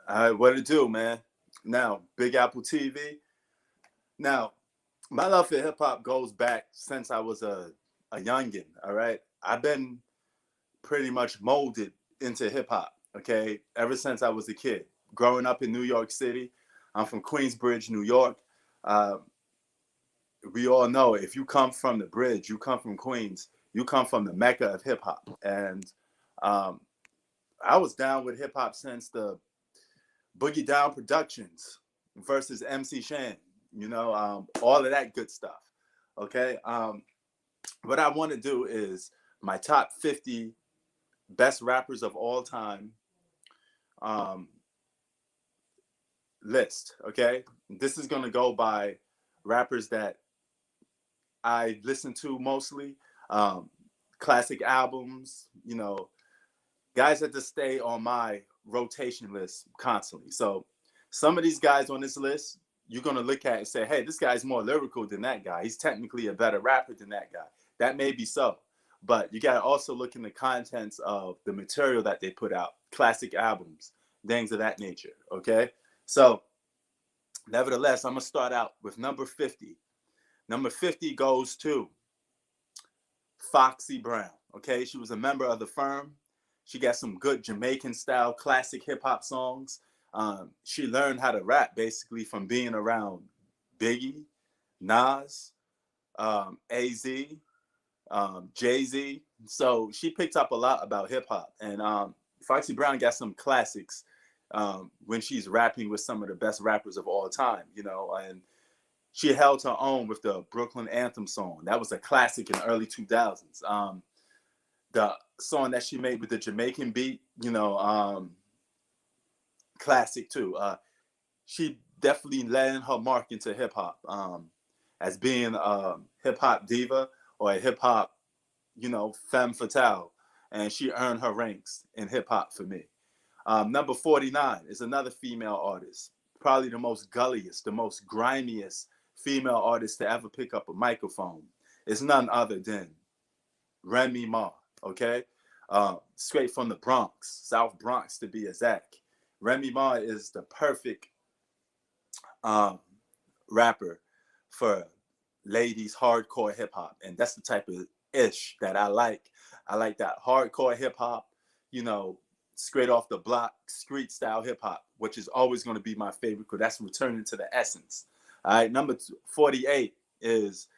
All right, what it do, man? Now, Big Apple TV. Now, my love for hip hop goes back since I was a youngin. All right, I've been pretty much molded into hip hop. Okay, ever since I was a kid, growing up in New York City. I'm from Queensbridge, New York. Uh, we all know if you come from the bridge, you come from Queens, you come from the mecca of hip hop. And um, I was down with hip hop since the Boogie Down Productions versus MC Shan, all of that good stuff. Okay. What I want to do is my top 50 best rappers of all time um, list. Okay. This is going to go by rappers that I listen to mostly, um, classic albums, guys that just stay on my rotation list constantly. So some of these guys on this list, you're gonna look at and say, hey, this guy's more lyrical than that guy. He's technically a better rapper than that guy. That may be so. But you gotta also look in the contents of the material that they put out, classic albums, things of that nature. Okay. So nevertheless, I'm gonna start out with number 50. Number 50 goes to Foxy Brown. Okay, she was a member of the Firm. She got some good Jamaican style classic hip hop songs. She learned how to rap basically from being around Biggie, Nas, Az, Jay Z. So she picked up a lot about hip hop. And Foxy Brown got some classics when she's rapping with some of the best rappers of all time, and she held her own with the Brooklyn Anthem song. That was a classic in the early 2000s. The song that she made with the Jamaican beat, classic too. She definitely led her mark into hip hop as being a hip hop diva or a hip hop, femme fatale. And she earned her ranks in hip hop for me. Number 49 is another female artist, probably the most gulliest, the most grimiest female artist to ever pick up a microphone. It's none other than Remy Ma, okay? Straight from the Bronx, South Bronx to be exact. Remy Ma is the perfect um, rapper for ladies hardcore hip hop, and that's the type of ish that I like. I like that hardcore hip hop, you know, straight off the block, street style hip hop, which is always going to be my favorite because that's returning to the essence. All right, number 48 is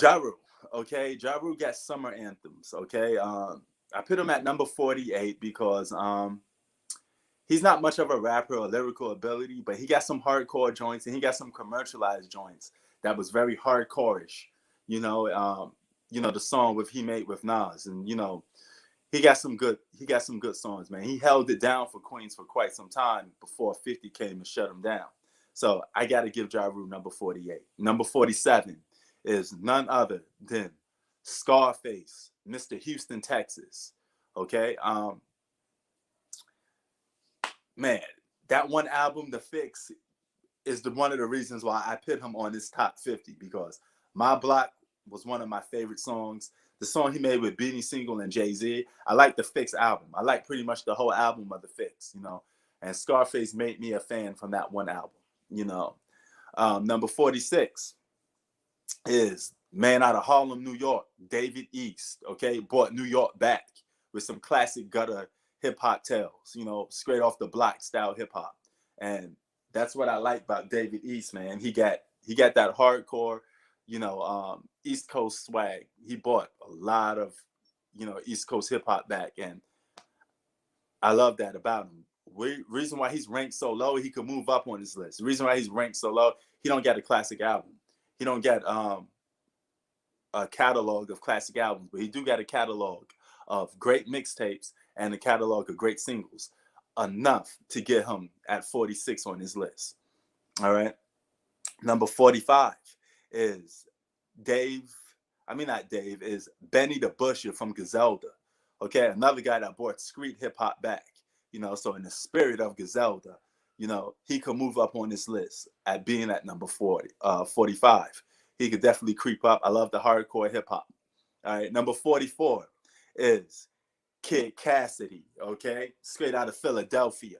Ja Rule. Okay, Ja Rule got summer anthems. Okay, I put him at number 48 because he's not much of a rapper or lyrical ability, but he got some hardcore joints and he got some commercialized joints that was very hardcore-ish. The song with he made with Nas, and he got some good songs, man. He held it down for Queens for quite some time before 50 came and shut him down. So I got to give Ja Rule number 48. Number 47 is none other than Scarface, Mr. Houston, Texas. Okay, man, that one album, The Fix, is one of the reasons why I put him on this top 50 because My Block was one of my favorite songs. The song he made with Beanie Siegel and Jay-Z. I like the Fix album. I like pretty much the whole album of the Fix. And Scarface made me a fan from that one album. Number 46 is man out of Harlem, New York, David East. Okay, brought New York back with some classic gutter hip hop tales. Straight off the block style hip hop, and that's what I like about David East, man. He got that hardcore, East Coast swag. He brought a lot of, East Coast hip hop back, and I love that about him. Reason why he's ranked so low, he could move up on this list. The reason why he's ranked so low, he don't get a classic album. He don't get a catalog of classic albums, but he do got a catalog of great mixtapes and a catalog of great singles, enough to get him at 46 on his list. All right. Number 45 is not Dave, is Benny the Butcher from Griselda. Okay, another guy that brought street hip hop back. So in the spirit of Griselda, he could move up on this list at being at number 45. He could definitely creep up. I love the hardcore hip hop. All right, number 44 is Kid Cassidy, okay? Straight out of Philadelphia.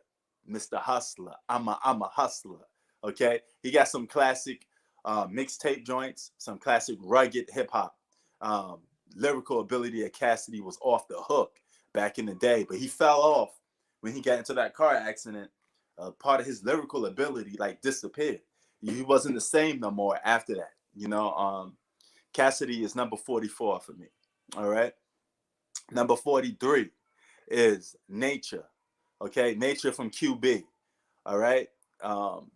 Mr. Hustler. I'm a hustler. Okay, he got some classic mixtape joints, some classic rugged hip hop. Um, Lyrical ability of Cassidy was off the hook back in the day, but he fell off when he got into that car accident. Part of his lyrical ability like disappeared. He wasn't the same no more after that. Cassidy is number 44 for me. All right. Number 43 is Nature. Okay, Nature from QB. All right.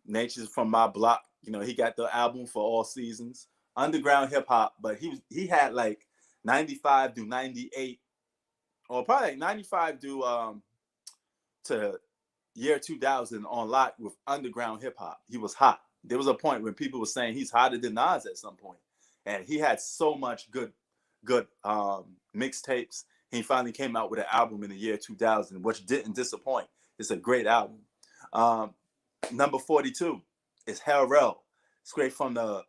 Nature's from my block. He got the album For All Seasons. Underground hip hop, but he had like 95 to 98, or probably like 95 to year 2000 on lock with underground hip hop. He was hot. There was a point when people were saying he's hotter than Nas at some point, and he had so much good mixtapes. He finally came out with an album in the year 2000, which didn't disappoint. It's a great album. Number 42 is Hellrell, straight from the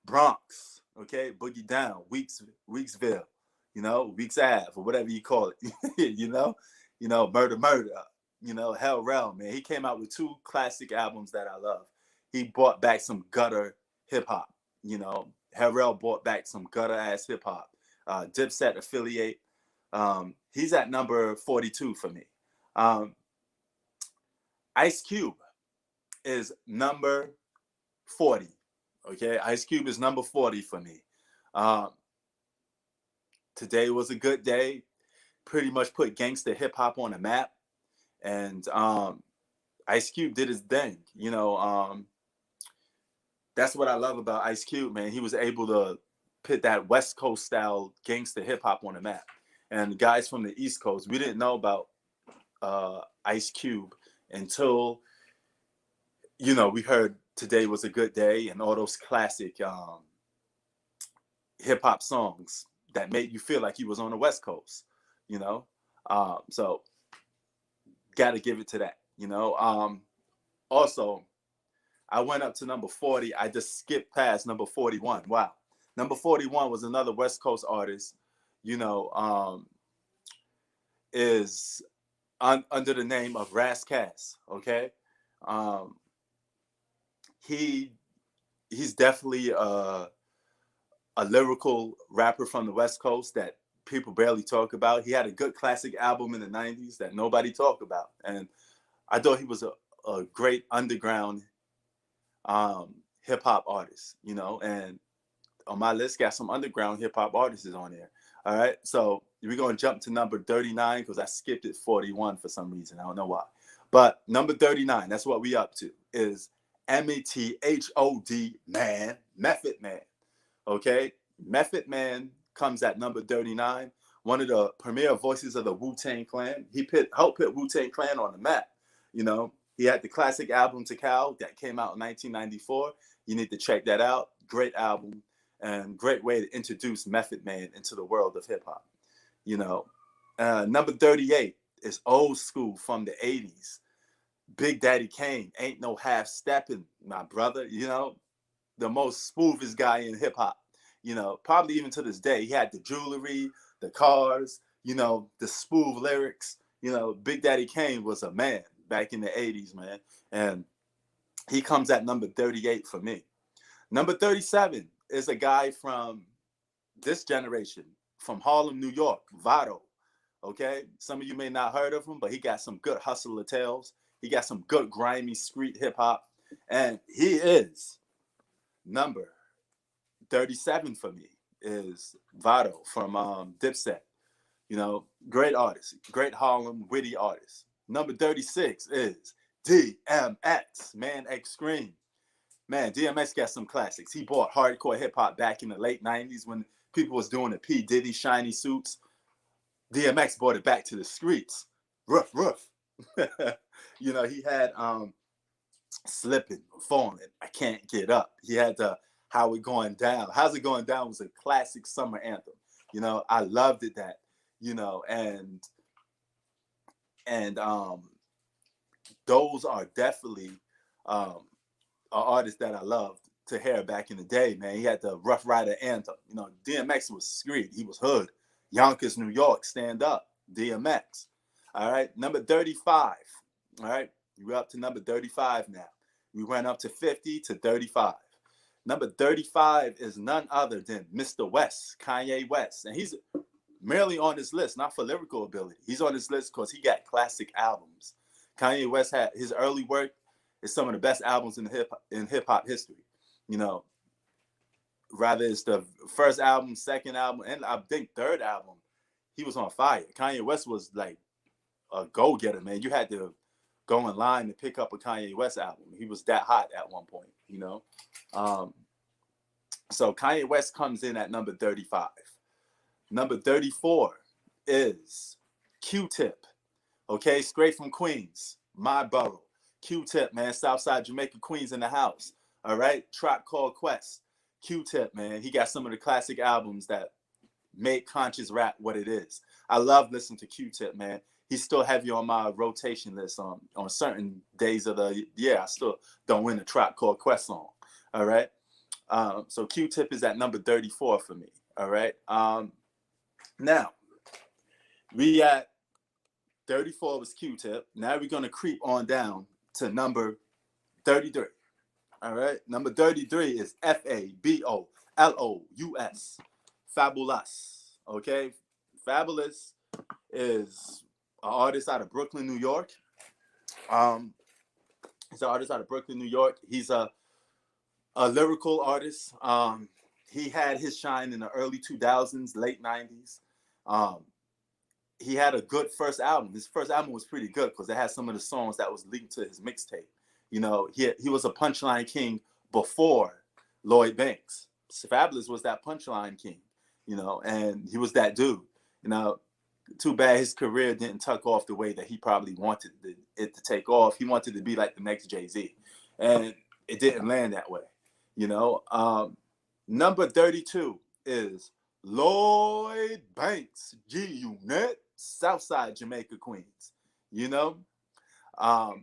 Bronx. Okay, Boogie Down, Weeksville, Weeks Ave, or whatever you call it. Murder. Hellrell, man. He came out with 2 classic albums that I love. He brought back some gutter hip hop. Hellrell brought back some gutter ass hip hop. Dipset affiliate. He's at number 42 for me. Ice Cube is number 40. Okay, Ice Cube is number 40 for me. Today was a good day. Pretty much put gangster hip hop on the map, and Ice Cube did his thing. That's what I love about Ice Cube, man. He was able to put that West Coast style gangster hip hop on the map. And guys from the East Coast, we didn't know about Ice Cube until we heard Today Was a Good Day and all those classic hip hop songs that made you feel like he was on the West Coast. So got to give it to that. Also, I went up to number 40. I just skipped past number 41. Wow. Number 41 was another West Coast artist, is under the name of Ras Kass. Okay. He's definitely a lyrical rapper from the West Coast that people barely talk about. He had a good classic album in the 90s that nobody talked about. And I thought he was a great underground hip hop artist, and on my list got some underground hip hop artists on there. All right. So we're going to jump to number 39 because I skipped it 41 for some reason. I don't know why. But number 39, that's what we up to, is METHOD Man, Method Man. Okay. Method Man comes at number 39, one of the premier voices of the Wu-Tang Clan. He helped put Wu-Tang Clan on the map. He had the classic album Tikal that came out in 1994. You need to check that out. Great album and great way to introduce Method Man into the world of hip hop. Number 38 is old school from the 80s. Big Daddy Kane, Ain't No Half Stepping, my brother. The most smoothest guy in hip hop. Probably even to this day. He had the jewelry, the cars, the smooth lyrics. Big Daddy Kane was a man back in the 80s, man. And he comes at number 38 for me. Number 37 is a guy from this generation, from Harlem, New York, Vado. Okay? Some of you may not heard of him, but he got some good hustler tales. He got some good grimy street hip hop. And he is number 37 for me, is Vado from Dipset. Great artist, great Harlem, witty artist. Number 36 is DMX, Man X Scream. Man, DMX got some classics. He brought hardcore hip hop back in the late 90s when people was doing the P. Diddy shiny suits. DMX brought it back to the streets. Roof. He had Slipping, Falling, I Can't Get Up. He had the How It Going Down. How's It Going Down was a classic summer anthem. I loved it that, and those are definitely artists that I loved to hear back in the day, man. He had the Rough Rider anthem. DMX was street. He was hood. Yonkers, New York, stand up. DMX. All right. Number 35. All right. We're up to number 35 now. We went up to 50 to 35. Number 35 is none other than Mr. West, Kanye West. And he's merely on this list, not for lyrical ability. He's on this list because he got classic albums. Kanye West had his early work is some of the best albums in hip hop history. You know, rather it's the first album, second album, and I think third album, he was on fire. Kanye West was like a go-getter, man. You had to go in line to pick up a Kanye West album. He was that hot at one point, you know. So Kanye West comes in at number 35. Number 34 is Q-Tip. Okay, straight from Queens, my borough. Q-Tip, man, Southside Jamaica, Queens in the house. All right, Tribe Called Quest. Q-Tip, man, he got some of the classic albums that made conscious rap what it is. I love listening to Q-Tip, man. He's still heavy on my rotation list on certain days of the year. I still don't win a Tribe Called Quest song. All right. So Q-Tip is at number 34 for me. All right. Now, we at 34 was Q-Tip. Now we're going to creep on down to number 33. All right. Number 33 is Fabolous. Fabolous. Okay. Fabolous is an artist out of Brooklyn, New York. He's an artist out of Brooklyn, New York. He's a lyrical artist. He had his shine in the early 2000s, late 90s. He had a good first album. His first album was pretty good because it had some of the songs that was linked to his mixtape. You know, he was a punchline king before Lloyd Banks. Fabolous was that punchline king, you know, and he was that dude. You know, too bad his career didn't tuck off the way that he probably wanted it to take off. He wanted to be like the next Jay-Z, and it didn't land that way. You know, number 32 is Lloyd Banks, G-Unit, Southside Jamaica, Queens. You know, nah,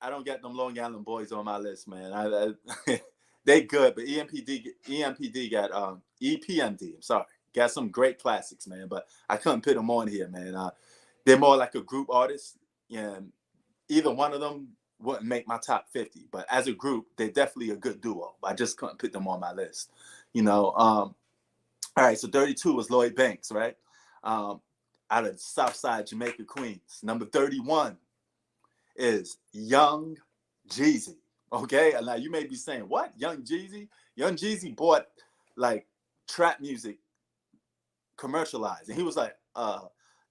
I don't get them Long Island boys on my list, man. They good, but EPMD got EPMD. I'm sorry, got some great classics, man. But I couldn't put them on here, man. They're more like a group artist, and either one of them wouldn't make my top 50. But as a group, they're definitely a good duo. I just couldn't put them on my list, you know. All right, so 32 was Lloyd Banks, right? Out of Southside Jamaica, Queens. Number 31 is Young Jeezy. Okay, and now you may be saying, what? Young Jeezy? Young Jeezy bought like trap music commercialized, and he was like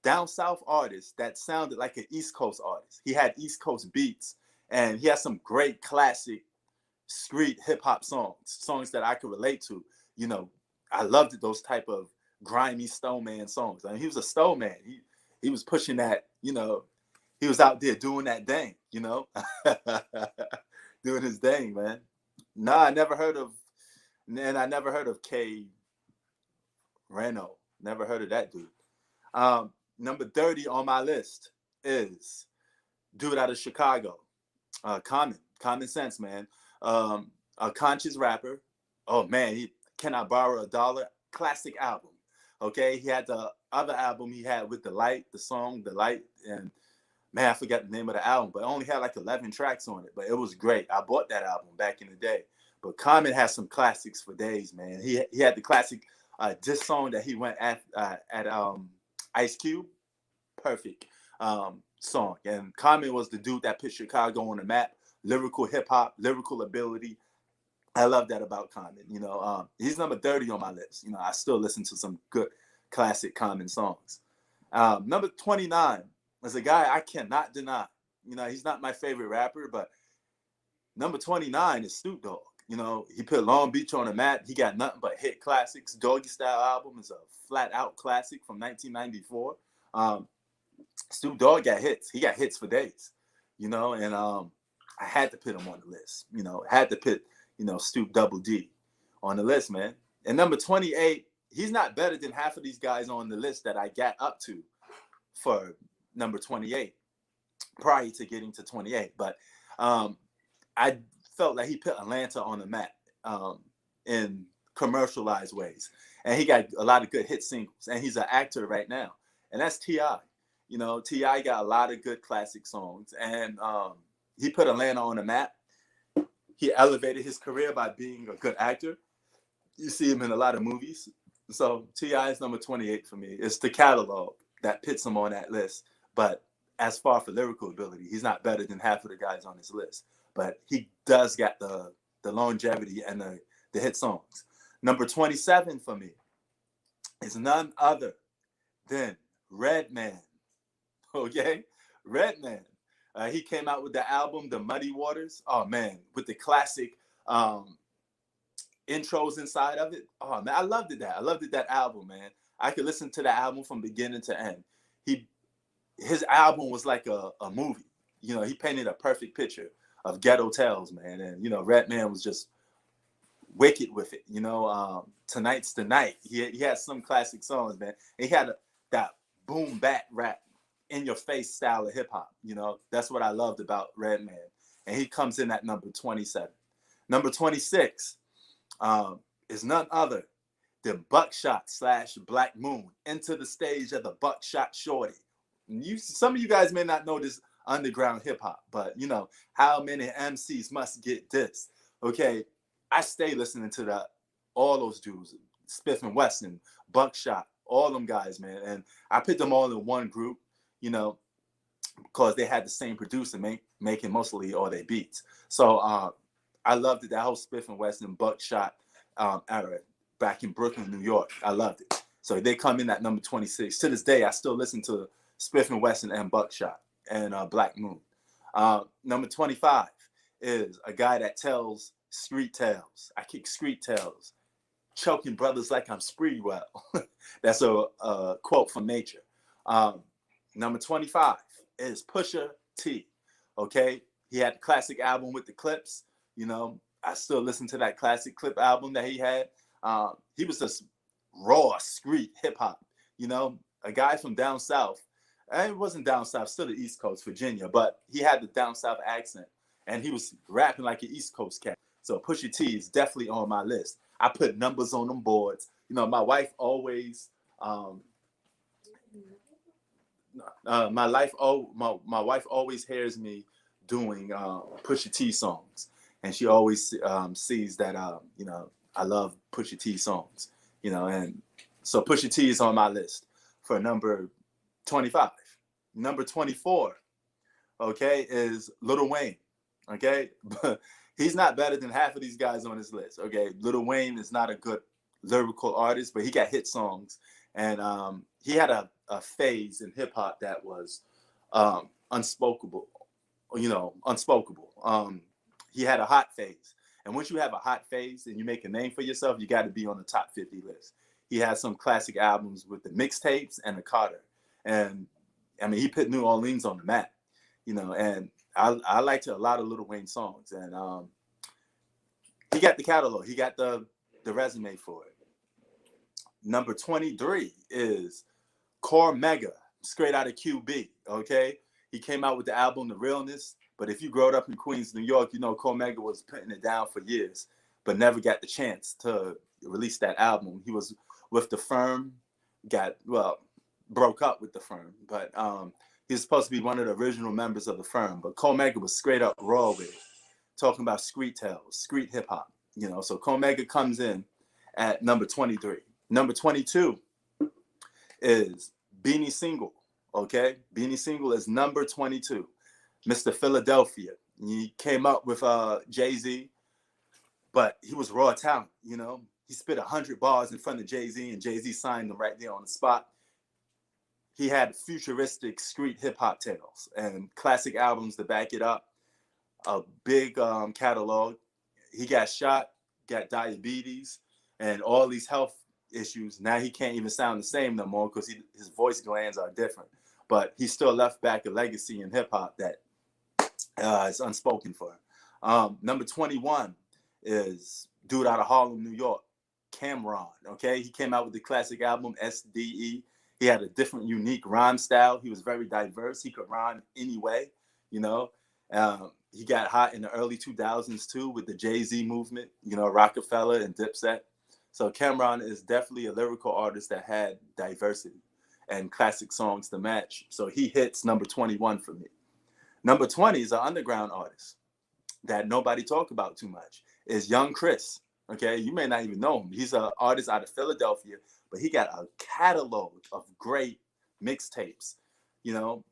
down south artist that sounded like an East Coast artist. He had East Coast beats, and he had some great classic street hip hop songs that I could relate to. You know, I loved those type of grimy Stoneman songs. I mean, he was a Stoneman. He was pushing that, you know, he was out there doing that thing, you know, doing his thing, man. Nah, I never heard of K Reno. Never heard of that dude. Number 30 on my list is dude out of Chicago, Common Sense, man. A conscious rapper. Oh man, Can I Borrow $1? Classic album. Okay, he had the other album he had with the song The Light, and man, I forgot the name of the album, but it only had like 11 tracks on it, but it was great. I bought that album back in the day. But Common has some classics for days, man. He had the classic diss song that he went at Ice Cube. Perfect song. And Common was the dude that put Chicago on the map. Lyrical hip hop, lyrical ability. I love that about Common. You know, he's number 30 on my list. You know, I still listen to some good classic Common songs. Number 29 is a guy I cannot deny. You know, he's not my favorite rapper, but number 29 is Snoop Dogg. You know, he put Long Beach on the map. He got nothing but hit classics. Doggy Style album is a flat out classic from 1994. Snoop Dogg got hits. He got hits for days, you know, and I had to put him on the list. You know, had to put, you know, Snoop Double D on the list, man. And number 28, he's not better than half of these guys on the list that I got up to for number 28 prior to getting to 28. But I felt like he put Atlanta on the map in commercialized ways. And he got a lot of good hit singles. And he's an actor right now. And that's T.I. You know, T.I. got a lot of good classic songs, and he put Atlanta on the map. He elevated his career by being a good actor. You see him in a lot of movies. So T.I. is number 28 for me. It's the catalog that puts him on that list. But as far for lyrical ability, he's not better than half of the guys on this list. But he does got the longevity and the hit songs. Number 27 for me is none other than Redman. Okay? Redman. He came out with the album, The Muddy Waters. Oh, man, with the classic intros inside of it. Oh, man, I loved it. I loved it, that album, man. I could listen to the album from beginning to end. His album was like a movie. You know, he painted a perfect picture of ghetto tales, man. And, you know, Redman was just wicked with it. You know, Tonight's the Night. He had some classic songs, man. And he had that boom bap rap in your face style of hip hop. You know, that's what I loved about Redman. And he comes in at number 27. Number 26 is none other than Buckshot / Black Moon, Into the Stage of the Buckshot Shorty. Some of you guys may not know this underground hip hop, but you know, how many MCs must get this? Okay, I stay listening to all those dudes, Spiff and Weston, Buckshot, all them guys, man. And I put them all in one group, you know, because they had the same producer making mostly all their beats. So I loved it, that whole Spiff and Weston, Buckshot era back in Brooklyn, New York. I loved it. So they come in at number 26. To this day, I still listen to Spiff and Weston and Buckshot and Black Moon. Number 25 is a guy that tells street tales. I kick street tales, choking brothers like I'm Spreewell. That's a quote from Nature. Number 25 is Pusha T. Okay, he had the classic album with the Clips. You know, I still listen to that classic Clip album that he had. He was just raw street hip hop. You know, a guy from down south. And it wasn't down south, still the East Coast, Virginia, but he had the down south accent, and he was rapping like an East Coast cat. So Pusha T is definitely on my list. I put numbers on them boards. You know, my wife always, my wife always hears me doing Pusha T songs, and she always sees that you know, I love Pusha T songs. You know, and so Pusha T is on my list for number 25. Number 24, okay, is Lil Wayne. Okay, but he's not better than half of these guys on this list. Okay, Lil Wayne is not a good lyrical artist, but he got hit songs, and he had a phase in hip hop that was unspokeable. You know, unspokeable. He had a hot phase, and once you have a hot phase and you make a name for yourself, you got to be on the top 50 list. He had some classic albums with the mixtapes and the Carter. And I mean, he put New Orleans on the map, you know, and I liked a lot of Lil Wayne songs. And he got the catalog. He got the resume for it. Number 23 is Cormega, straight out of QB, okay? He came out with the album The Realness. But if you growed up in Queens, New York, you know Cormega was putting it down for years, but never got the chance to release that album. He was with The Firm, broke up with The Firm, but he was supposed to be one of the original members of The Firm. But Cormega was straight up raw with it, talking about street tales, street hip hop. You know, so Cormega comes in at number 23. Number 22 is Beanie Siegel. Okay, Beanie Siegel is number 22. Mr. Philadelphia. He came up with Jay-Z, but he was raw talent. You know, he spit 100 bars in front of Jay-Z, and Jay-Z signed them right there on the spot. He had futuristic street hip hop tales and classic albums to back it up. A big catalog. He got shot, got diabetes, and all these health issues. Now he can't even sound the same no more because his voice glands are different. But he still left back a legacy in hip hop that is unspoken for him. Number 21 is dude out of Harlem, New York, Cam'ron. Okay, he came out with the classic album SDE. He had a different, unique rhyme style. He was very diverse. He could rhyme anyway, you know. He got hot in the early 2000s too with the Jay-Z movement, you know, Rockefeller and Dipset. So Cam'ron is definitely a lyrical artist that had diversity. and classic songs to match. So he hits number 21 for me. Number 20 is an underground artist that nobody talk about too much. Is Young Chris. Okay, you may not even know him. He's an artist out of Philadelphia, but he got a catalog of great mixtapes. You know,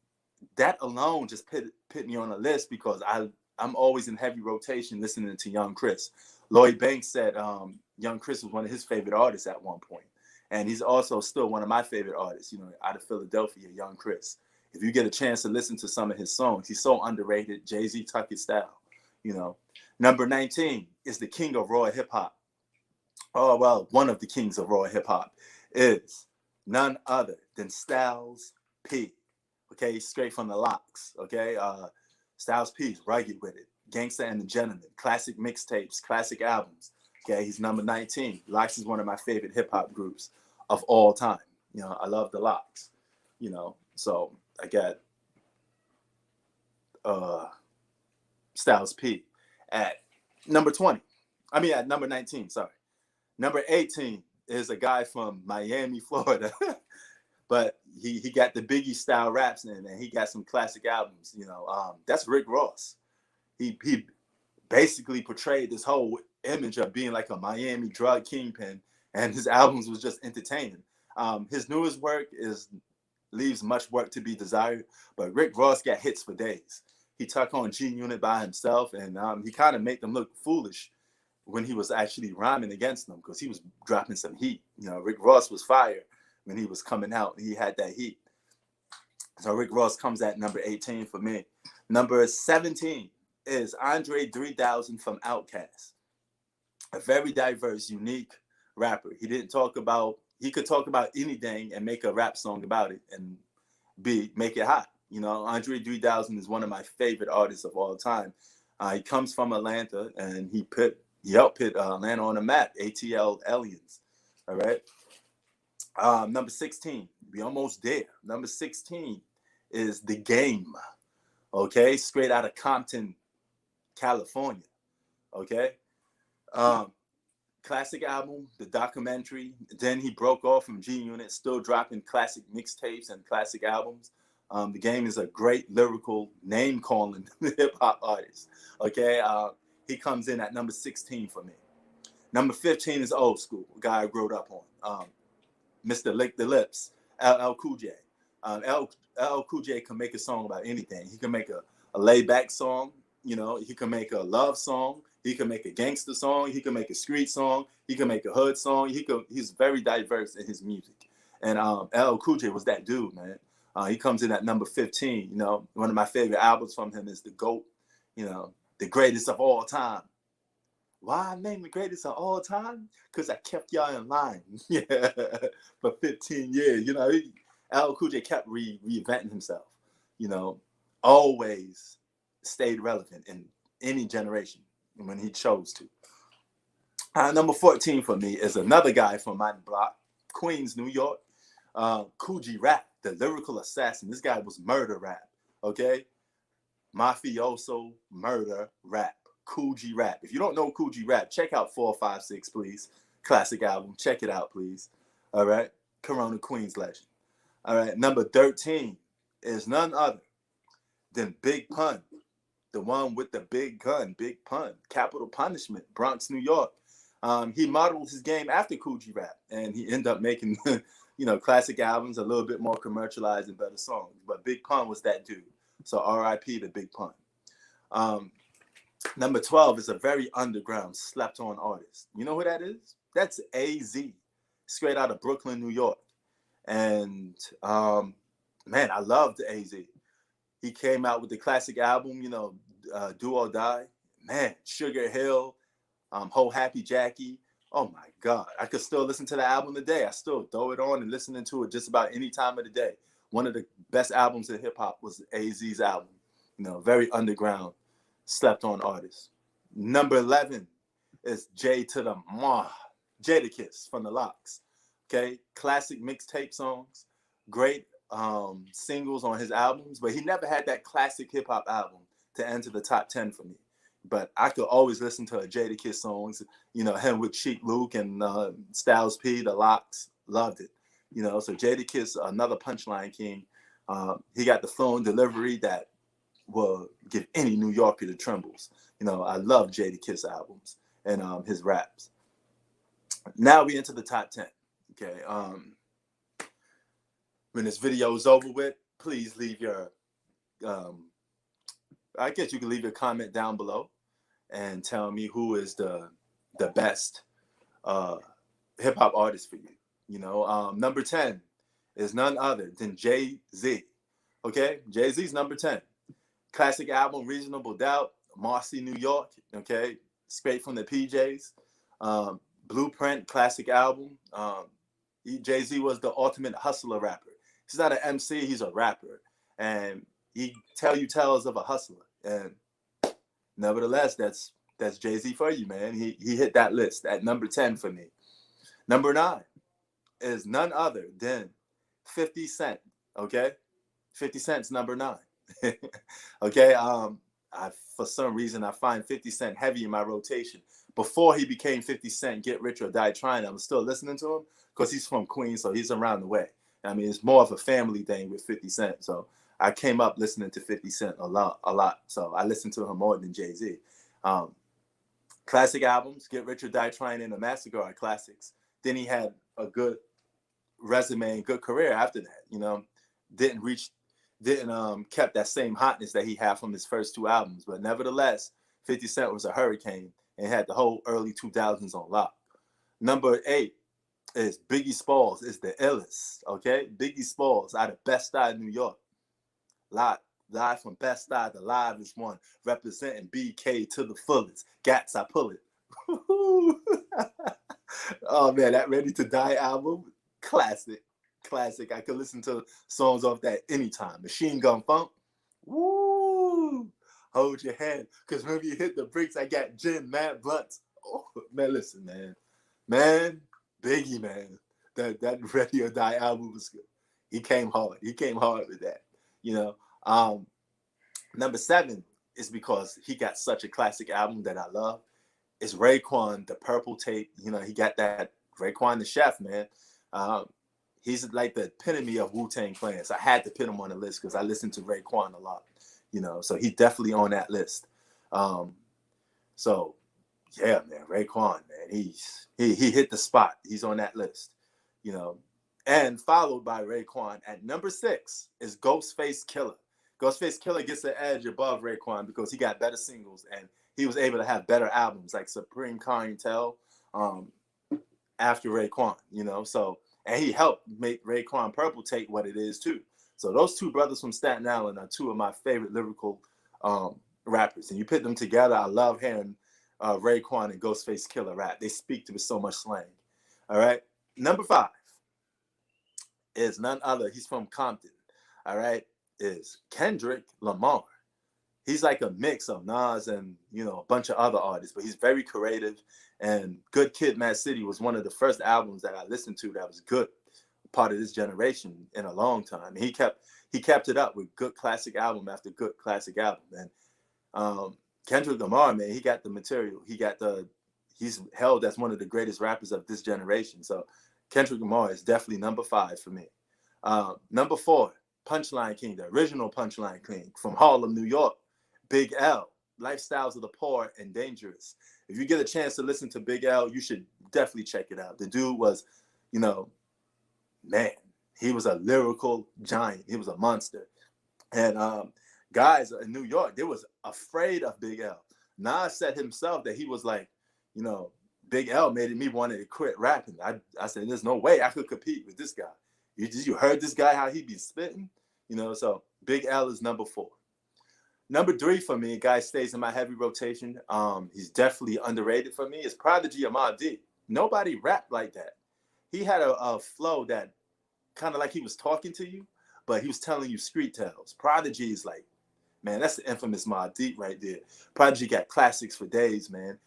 that alone just put me on a list because I'm always in heavy rotation listening to Young Chris. Lloyd Banks said Young Chris was one of his favorite artists at one point. And he's also still one of my favorite artists, you know, out of Philadelphia, Young Chris. If you get a chance to listen to some of his songs, he's so underrated. Jay-Z took his style, you know. Number 19 is the king of raw hip hop. Oh, well, one of the kings of raw hip hop is none other than Styles P. Okay, straight from the Locks. Okay, Styles P's rugged with it. Gangsta and the Gentleman, classic mixtapes, classic albums. Okay, he's number 19. Locks is one of my favorite hip hop groups of all time. You know, I love the Locks. You know, so I got Styles P at number 20. I mean, at number 19, sorry. Number 18 is a guy from Miami, Florida. But he got the Biggie style raps and he got some classic albums, you know. That's Rick Ross. He basically portrayed this whole image of being like a Miami drug kingpin, and his albums was just entertaining. His newest work leaves much work to be desired, but Rick Ross got hits for days. He took on G Unit by himself, and he kind of made them look foolish when he was actually rhyming against them because he was dropping some heat. You know, Rick Ross was fire when he was coming out. He had that heat. So Rick Ross comes at number 18 for me. Number 17 is Andre 3000 from Outkast. A very diverse, unique rapper. He could talk about anything and make a rap song about it and make it hot. You know, Andre 3000 is one of my favorite artists of all time. He comes from Atlanta and he helped put Atlanta on the map, ATL Aliens. All right. Number 16, we almost there. Number 16 is The Game. Okay, straight out of Compton, California. Okay. Classic album, the documentary. Then he broke off from G Unit, still dropping classic mixtapes and classic albums. The Game is a great lyrical name-calling hip-hop artist. Okay, he comes in at number 16 for me. Number 15 is Old School, a guy I grew up on. Mr. Lick the Lips, LL Cool J. LL Cool J can make a song about anything. He can make a laid-back song. You know, he can make a love song. He can make a gangster song. He can make a street song. He can make a hood song. He's very diverse in his music. And LL Cool J was that dude, man. He comes in at number 15. You know, one of my favorite albums from him is The GOAT. You know, the greatest of all time. Why I named the greatest of all time? Because I kept y'all in line. Yeah, for 15 years. You know, LL Cool J kept reinventing himself. You know, always stayed relevant in any generation when he chose to. Number 14 for me is another guy from my block, Queens, New York. Kool G Rap, the lyrical assassin. This guy was murder rap, okay? Mafioso murder rap. Kool G Rap. If you don't know Kool G Rap, check out 456, please. Classic album. Check it out, please. All right? Corona Queens legend. All right, number 13 is none other than Big Pun. The one with the big gun, Big Pun. Capital Punishment, Bronx, New York. He modeled his game after Kool G Rap, and he ended up making, you know, classic albums, a little bit more commercialized and better songs. But Big Pun was that dude. So R.I.P. to Big Pun. Number 12 is a very underground, slept-on artist. You know who that is? That's AZ, straight out of Brooklyn, New York. And, man, I loved AZ. He came out with the classic album, you know, Do or Die. Man, Sugar Hill, Ho Happy Jackie. Oh, my God. I could still listen to the album today. I still throw it on and listen to it just about any time of the day. One of the best albums in hip-hop was AZ's album. You know, very underground, slept-on artist. Number 11 is Jadakiss from the Locks. Okay, classic mixtape songs, great singles on his albums, but he never had that classic hip-hop album to enter the top 10 for me. But I could always listen to a Jadakiss songs, you know, him with Cheek Luke and Styles P, the Locks, loved it. You know, so Jadakiss, another punchline king. He got the phone delivery that will give any New Yorker the trembles. You know, I love Jadakiss albums and his raps. Now we into the top 10. Okay. When this video is over with, please leave your, I guess you can leave your comment down below and tell me who is the best hip hop artist for you. You know, number 10 is none other than Jay-Z. Okay, Jay-Z's number 10. Classic album, Reasonable Doubt, Marcy, New York. Okay, straight from the PJs. Blueprint, classic album. Jay-Z was the ultimate hustler rapper. He's not an MC, he's a rapper. And he tell you tales of a hustler. And nevertheless, that's Jay-Z for you, man. He hit that list at number 10 for me. Number 9 is none other than 50 Cent. Okay, 50 Cent's number 9. Okay, for some reason I find 50 Cent heavy in my rotation. Before he became 50 Cent, Get Rich or Die Trying, I'm still listening to him because he's from Queens, so he's around the way. I mean, it's more of a family thing with 50 Cent. So I came up listening to 50 Cent a lot. So I listened to him more than Jay-Z. Classic albums, Get Rich or Die Trying and The Massacre are classics. Then he had a good resume and good career after that. You know, didn't kept that same hotness that he had from his first 2 albums. But nevertheless, 50 Cent was a hurricane and had the whole early 2000s on lock. Number 8 is Biggie Smalls is the illest. Okay, Biggie Smalls out of Bed-Stuy, New York. Live from Bed-Stuy, the live is one, representing BK to the fullest. Gats, I pull it. Oh man, that Ready to Die album, classic. I could listen to songs off that anytime. Machine Gun Funk, woo! Hold your head, because when you hit the brakes, I got gin, mad blunts. Oh man, listen, man, Biggie, man, that Ready or Die album was good. He came hard with that. You know, number 7 is because he got such a classic album that I love. It's Raekwon, The Purple Tape. You know, he got that Raekwon the Chef, man. He's like the epitome of Wu-Tang Clan. So I had to put him on the list because I listened to Raekwon a lot. You know, so he's definitely on that list. So yeah, man, Raekwon, man, he hit the spot. He's on that list. You know, and followed by Raekwon at number 6 is Ghostface Killah. Ghostface Killah gets the edge above Raekwon because he got better singles and he was able to have better albums like Supreme Clientele after Raekwon, you know. So, and he helped make Raekwon Purple Tape what it is too. So those 2 brothers from Staten Island are 2 of my favorite lyrical rappers. And you put them together, I love hearing Raekwon and Ghostface Killah rap. They speak to with so much slang. All right. Number 5 is none other. He's from Compton. All right. Is Kendrick Lamar. He's like a mix of Nas and, you know, a bunch of other artists, but he's very creative. And Good Kid, Mad City was one of the first albums that I listened to that was good, part of this generation in a long time. And he kept it up with good classic album after good classic album. And Kendrick Lamar, man, he got the material. He's held as one of the greatest rappers of this generation. So Kendrick Lamar is definitely number 5 for me. Number 4, Punchline King, the original Punchline King from Harlem, New York. Big L, Lifestyles of the Poor and Dangerous. If you get a chance to listen to Big L, you should definitely check it out. The dude was, you know, man, he was a lyrical giant. He was a monster. And guys in New York, they was afraid of Big L. Nas said himself that he was like, you know, Big L made me want to quit rapping. I said, there's no way I could compete with this guy. You heard this guy, how he be spitting? You know, so Big L is number 4. Number 3 for me, guy stays in my heavy rotation. He's definitely underrated for me. Is Prodigy of Mobb Deep. Nobody rapped like that. He had a flow that kind of like he was talking to you, but he was telling you street tales. Prodigy is like, man, that's the infamous Mobb Deep right there. Prodigy got classics for days, man.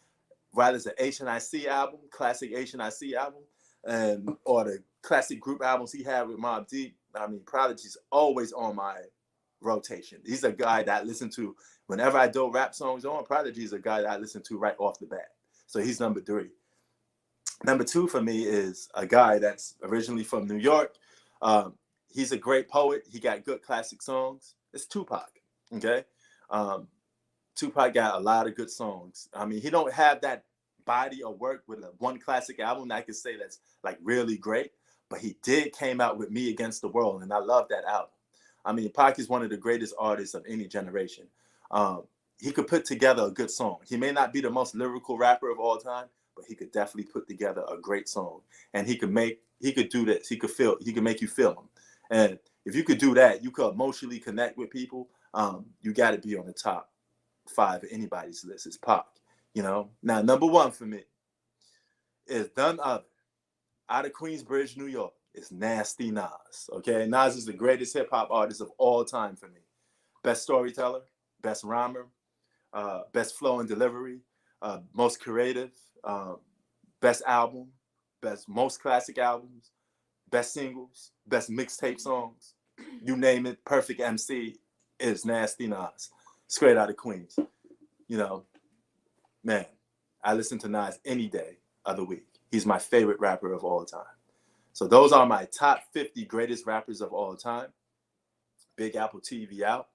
Whether it's an HNIC album, classic HNIC album, or the classic group albums he had with Mobb Deep. I mean, Prodigy's always on my rotation. He's a guy that I listen to whenever I do rap songs on. Prodigy is a guy that I listen to right off the bat. So he's number 3. Number two for me is a guy that's originally from New York. Um, he's a great poet. He got good classic songs. It's Tupac. Okay. Um, Tupac got a lot of good songs. I mean, he don't have that body of work with a one classic album that I could say that's like really great, but he did came out with Me Against the World, and I love that album. I mean, Pac is one of the greatest artists of any generation. Um, he could put together a good song. He may not be the most lyrical rapper of all time, but he could definitely put together a great song. And he could do this. He could make you feel him. And if you could do that, you could emotionally connect with people. You got to be on the top five of anybody's list. Is Pac. You know. Now, number one for me is none other out of Queensbridge, New York. It's Nasty Nas. Okay, Nas is the greatest hip hop artist of all time for me. Best storyteller, best rhymer, best flow and delivery, most creative, best album, most classic albums, best singles, best mixtape songs. You name it, perfect MC is Nasty Nas. Straight out of Queens. You know, man, I listen to Nas any day of the week. He's my favorite rapper of all time. So those are my top 50 greatest rappers of all time. Big Apple TV out.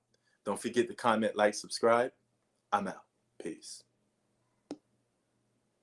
Don't forget to comment, like, subscribe. I'm out. Peace.